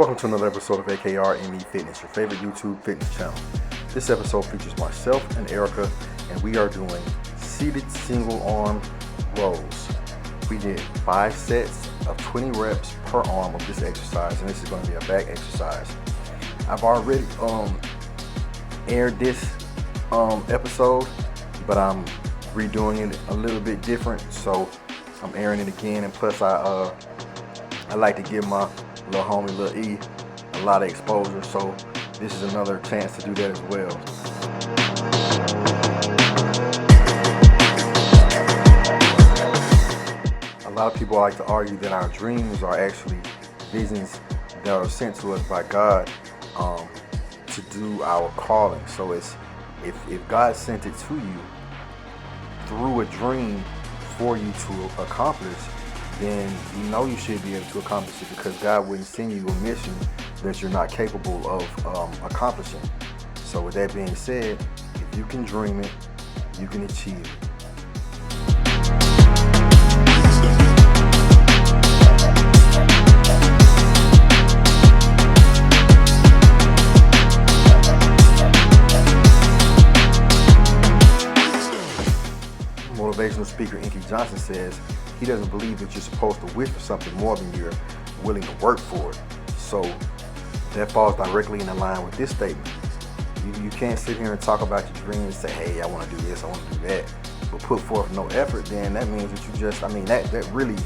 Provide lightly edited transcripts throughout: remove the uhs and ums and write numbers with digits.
Welcome to another episode of AKR ME Fitness, your favorite YouTube fitness channel. This episode features myself and Erica, and we are doing seated single arm rows. We did 5 sets of 20 reps per arm of this exercise, and this is going to be a back exercise. I've already aired this episode, but I'm redoing it a little bit different, so I'm airing it again. And plus I like to give my little homie Lil E a lot of exposure, so this is another chance to do that as well. A lot of people like to argue that our dreams are actually visions that are sent to us by God to do our calling. So it's if God sent it to you through a dream for you to accomplish, then you know you should be able to accomplish it, because God wouldn't send you a mission that you're not capable of accomplishing. So with that being said, if you can dream it, you can achieve it. Motivational speaker Inky Johnson says he doesn't believe that you're supposed to wish for something more than you're willing to work for it. So that falls directly in line with this statement. You can't sit here and talk about your dreams and say, hey, I want to do this, I want to do that, but put forth no effort. Then that means that you just, that really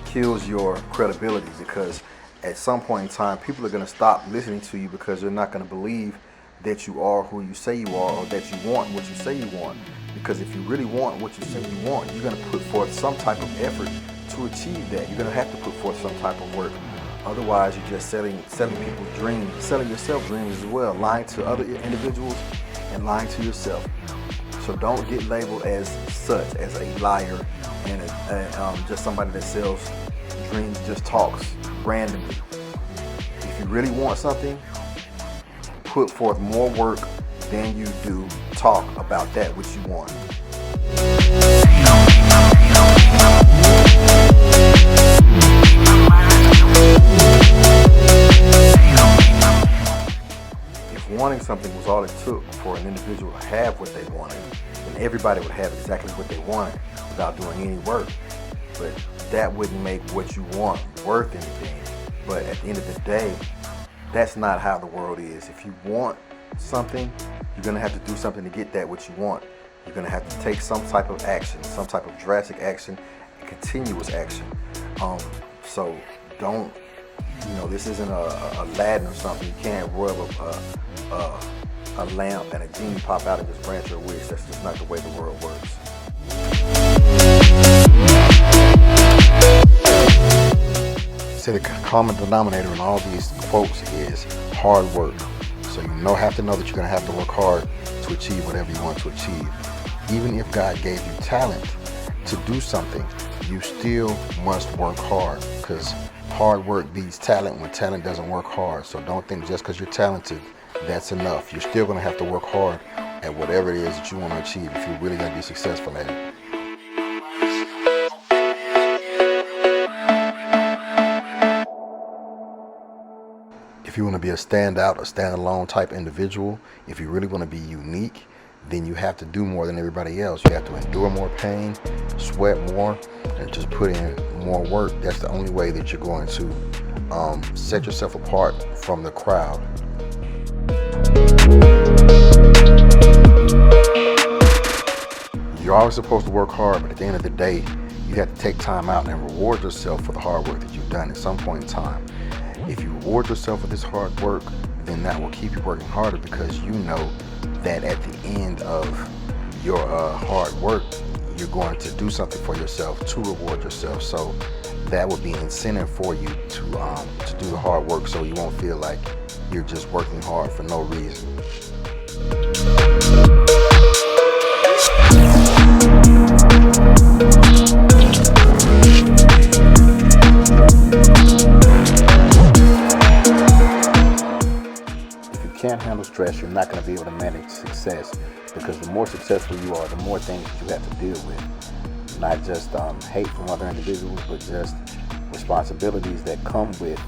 kills your credibility, because at some point in time, people are going to stop listening to you because they're not going to believe that you are who you say you are, or that you want what you say you want. Because if you really want what you say you want, you're going to put forth some type of effort to achieve that. You're going to have to put forth some type of work. Otherwise, you're just selling people's dreams, selling yourself dreams as well, lying to other individuals and lying to yourself. So don't get labeled as such, as a liar and just somebody that sells dreams, just talks randomly. If you really want something, put forth more work than you do talk about that which you want. If wanting something was all it took for an individual to have what they wanted, then everybody would have exactly what they wanted without doing any work. But that wouldn't make what you want worth anything. But at the end of the day, that's not how the world is. If you want something, you're going to have to do something to get that what you want. You're going to have to take some type of action, some type of drastic action, and continuous action. So don't, this isn't a Aladdin or something. You can't rub a lamp and a genie pop out and just grant your wish. That's just not the way the world works. So the common denominator in all these quotes is hard work. So you have to know that you're going to have to work hard to achieve whatever you want to achieve. Even if God gave you talent to do something, you still must work hard, because hard work beats talent when talent doesn't work hard. So don't think just because you're talented, that's enough. You're still going to have to work hard at whatever it is that you want to achieve if you're really going to be successful at it. If you want to be a standout, a standalone type individual, if you really want to be unique, then you have to do more than everybody else. You have to endure more pain, sweat more, and just put in more work. That's the only way that you're going to set yourself apart from the crowd. You're always supposed to work hard, but at the end of the day, you have to take time out and reward yourself for the hard work that you've done at some point in time. If you reward yourself for this hard work, then that will keep you working harder, because you know that at the end of your hard work, you're going to do something for yourself to reward yourself. So that would be an incentive for you to do the hard work, so you won't feel like you're just working hard for no reason. Can't handle stress, you're not going to be able to manage success, because the more successful you are, the more things that you have to deal with. Not just hate from other individuals, but just responsibilities that come with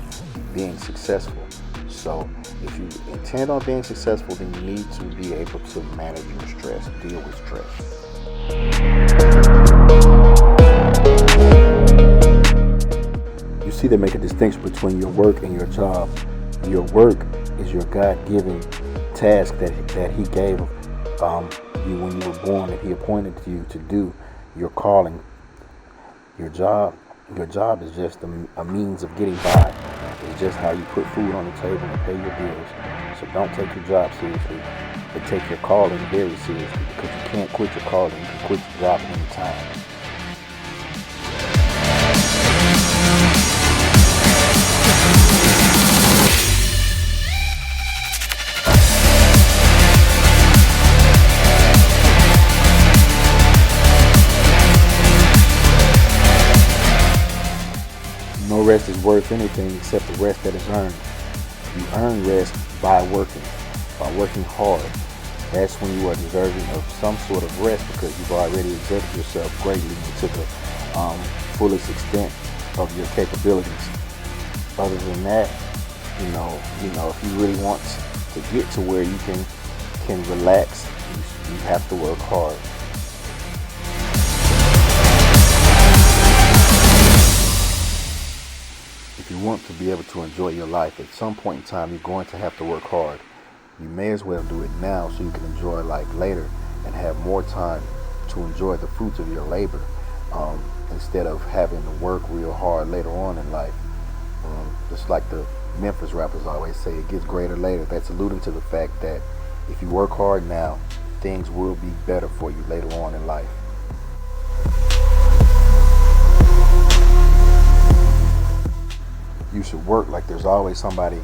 being successful. So if you intend on being successful, then you need to be able to manage your stress, deal with stress. You see, they make a distinction between your work and your job. Your work is your God-given task that He gave you when you were born, that He appointed you to do, your calling. Your job is just a means of getting by. It's just how you put food on the table and pay your bills. So don't take your job seriously, but take your calling very seriously, because you can't quit your calling. You can quit your job at any time. No rest is worth anything except the rest that is earned. You earn rest by working hard. That's when you are deserving of some sort of rest, because you've already exerted yourself greatly and to the fullest extent of your capabilities. Other than that, you know, if you really want to get to where you can relax, you have to work hard. If you want to be able to enjoy your life, at some point in time, you're going to have to work hard. You may as well do it now so you can enjoy life later and have more time to enjoy the fruits of your labor, instead of having to work real hard later on in life. Just like the Memphis rappers always say, it gets greater later. That's alluding to the fact that if you work hard now, things will be better for you later on in life. You should work like there's always somebody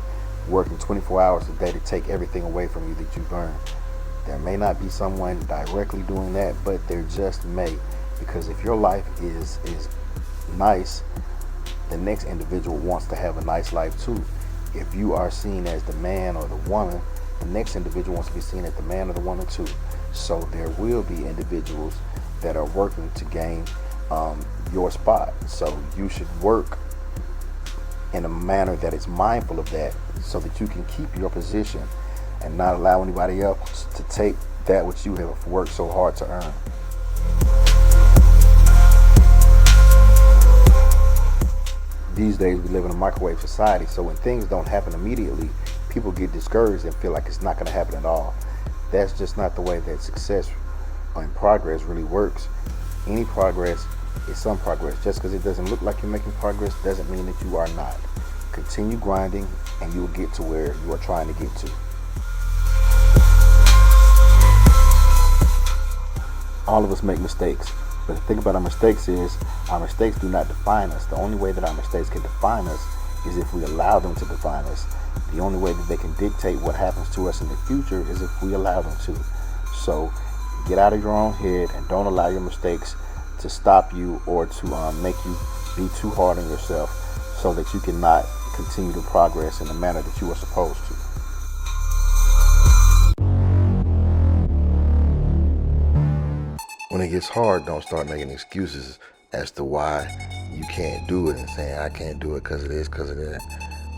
working 24 hours a day to take everything away from you that you've earned. There may not be someone directly doing that, but there just may. Because if your life is nice, the next individual wants to have a nice life too. If you are seen as the man or the woman, the next individual wants to be seen as the man or the woman too. So there will be individuals that are working to gain your spot. So you should work in a manner that is mindful of that, so that you can keep your position and not allow anybody else to take that which you have worked so hard to earn. These days we live in a microwave society, so when things don't happen immediately, people get discouraged and feel like it's not going to happen at all. That's just not the way that success and progress really works. Any progress is some progress. Just because it doesn't look like you're making progress doesn't mean that you are not. Continue grinding and you will get to where you are trying to get to. All of us make mistakes, but the thing about our mistakes is our mistakes do not define us. The only way that our mistakes can define us is if we allow them to define us. The only way that they can dictate what happens to us in the future is if we allow them to. So get out of your own head and don't allow your mistakes to stop you or to make you be too hard on yourself, so that you cannot continue to progress in the manner that you are supposed to. When it gets hard, don't start making excuses as to why you can't do it and saying, I can't do it because of this, because of that.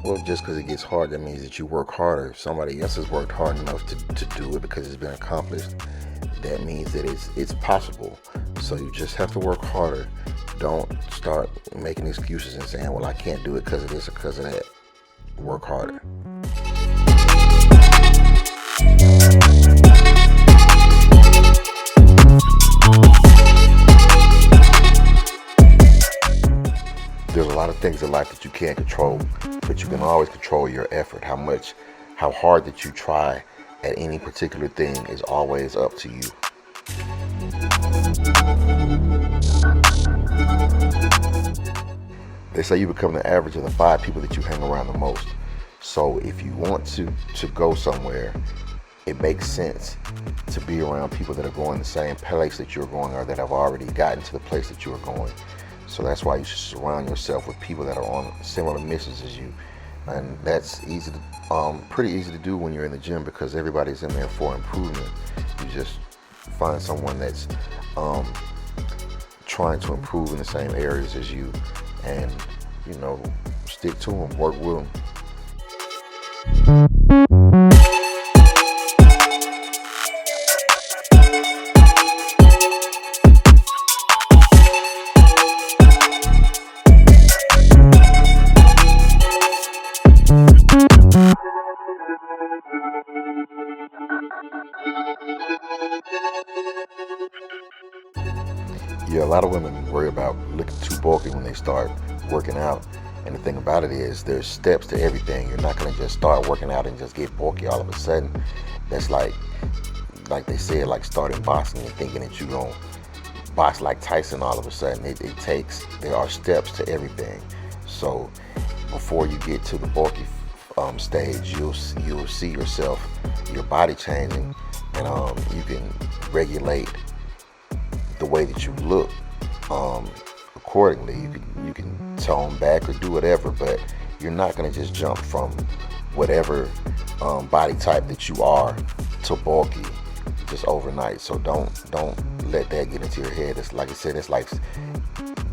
Well, just because it gets hard, that means that you work harder. If somebody else has worked hard enough to do it because it's been accomplished, that means that it's possible. So you just have to work harder. Don't start making excuses and saying, well, I can't do it because of this or because of that. Work harder. There's a lot of things in life that you can't control, but you can always control your effort. How hard that you try at any particular thing is always up to you. They say you become the average of the 5 people that you hang around the most. So if you want to go somewhere, it makes sense to be around people that are going the same place that you're going, or that have already gotten to the place that you are going. So that's why you should surround yourself with people that are on similar missions as you. And that's pretty easy to do when you're in the gym, because everybody's in there for improvement. You just find someone that's trying to improve in the same areas as you, and stick to them, work with them. Yeah, a lot of women worry about looking too bulky when they start working out. And the thing about it is, there's steps to everything. You're not gonna just start working out and just get bulky all of a sudden. That's like they said, like starting boxing and thinking that you're gonna box like Tyson all of a sudden. There are steps to everything. So before you get to the bulky stage, you'll see yourself, your body changing, and you can regulate the way that you look accordingly. You can tone back or do whatever, but you're not going to just jump from whatever body type that you are to bulky just overnight. So don't let that get into your head. It's like I said, it's like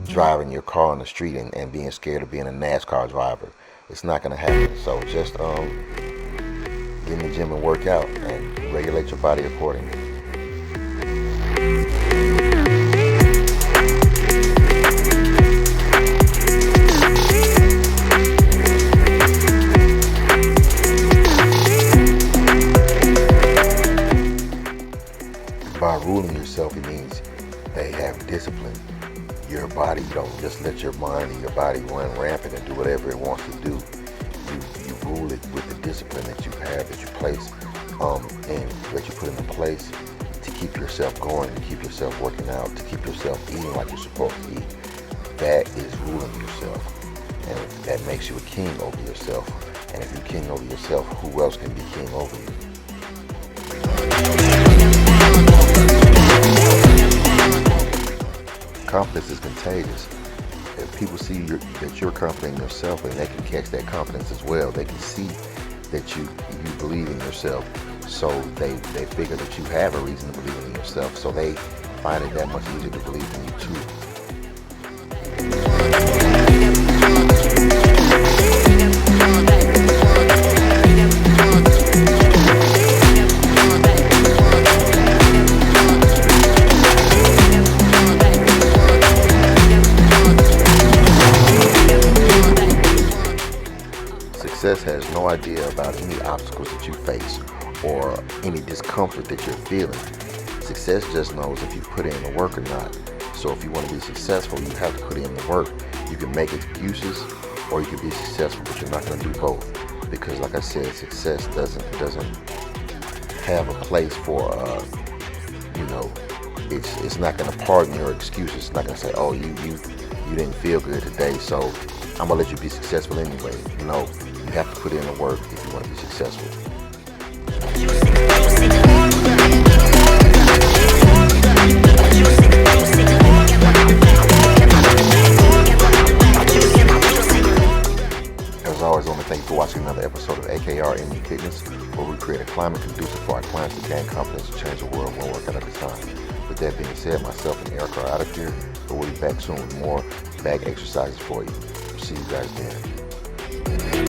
driving your car on the street and being scared of being a NASCAR driver. It's not going to happen. So just get in the gym and work out and regulate your body accordingly. By ruling yourself, it means they have discipline. Your body, you don't just let your mind and your body run rampant and do whatever it wants to do. You rule it with the discipline that you have, that you place, and that you put into place to keep yourself going, to keep yourself working out, to keep yourself eating like you're supposed to eat. That is ruling yourself, and that makes you a king over yourself. And if you're king over yourself, who else can be king over you? Confidence is contagious. If people see that you're confident in yourself, and they can catch that confidence as well, they can see that you believe in yourself. So they figure that you have a reason to believe in yourself. So they find it that much easier to believe in you too. Success has no idea about any obstacles that you face or any discomfort that you're feeling. Success just knows if you put in the work or not. So if you want to be successful, you have to put in the work. You can make excuses, or you can be successful, but you're not going to do both. Because like I said, success doesn't have a place for it's not going to pardon your excuses. It's not going to say, oh, you didn't feel good today, so I'm gonna let you be successful anyway. You have to put in the work if you want to be successful. As always, I want to thank you for watching another episode of AKR Indie Fitness, where we create a climate conducive for our clients to gain confidence to change the world one workout at a time. With that being said, myself and Eric are out of here, but we'll be back soon with more back exercises for you. See you guys then.